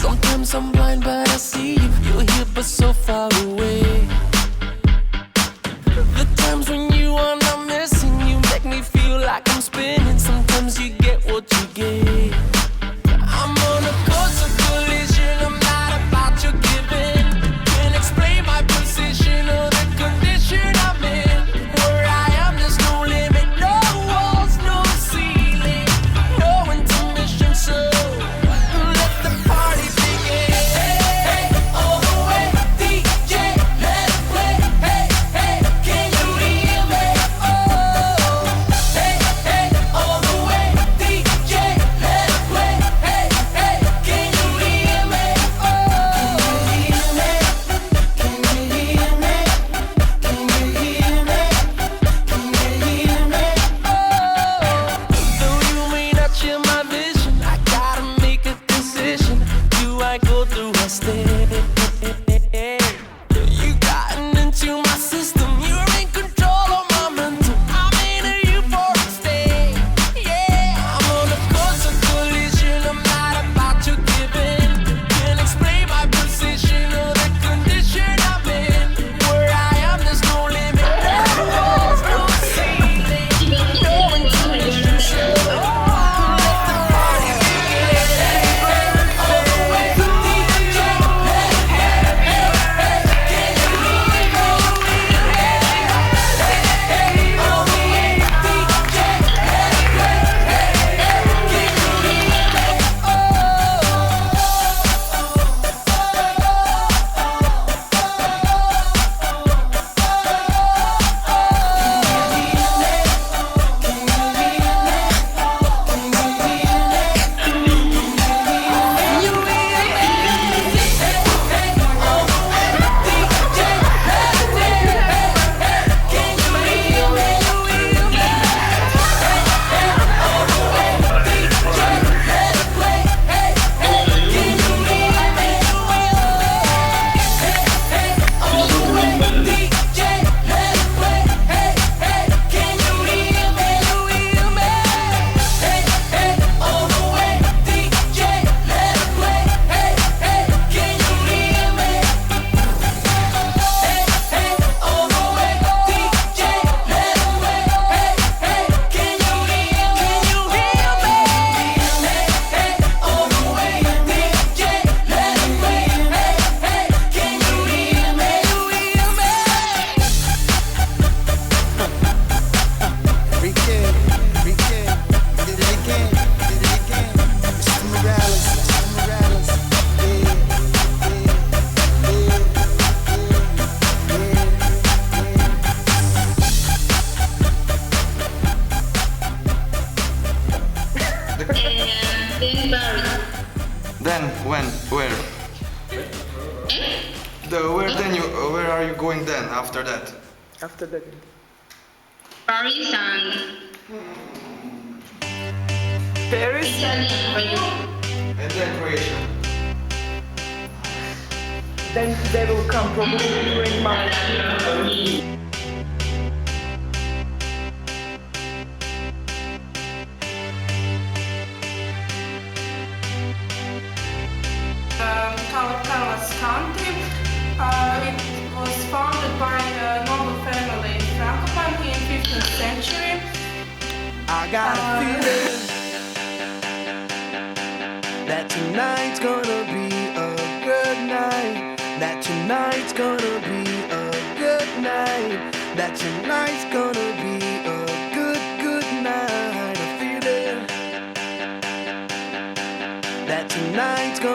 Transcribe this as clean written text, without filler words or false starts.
Sometimes I'm blind, but I see you. You're here, but so far away. The times when you are not missing, you make me feel like I'm spinning. Sometimes you get what you get. I'm on a course of collision, I'm not about your giving. Can't explain my position or the condition I'm in. Where I am, there's no limit, no walls, no ceiling, no intermission, so let the party begin. Hey, all the way, DJ, let it play. Hey, hey, can you hear me? Oh, hey, hey, all the way, DJ, let it play. Hey, hey, can you hear me? Oh, can you hear me? Can you hear me? Can you hear me? Oh, though you may not share my vision, I gotta make a decision. Do I go through or stay? You gotten into my system, you're in control of my mental. I'm in a euphoric state. Yeah, I'm on a course of collision, I'm not about to give in. Can't explain my position or the condition I'm in. Where I am, there's no limit, no walls, no ceiling, no intermission, so let the party begin. All the way, DJ, let it play. Hey, hey, can you hear me? Hey, all the way, DJ, let it play. Hey, hey, can you hear me? Then Paris. Then when? Where? Where are you going then after that? After that, Paris and Paris. Italy. And then Croatia. Then they will come probably during March. Kalakalas country. It was founded by a noble family in Frankopan in 15th century. I got a feeling that tonight's gonna be a good night. That tonight's gonna be a good night. That tonight's gonna be a good night. A feeling that tonight's gonna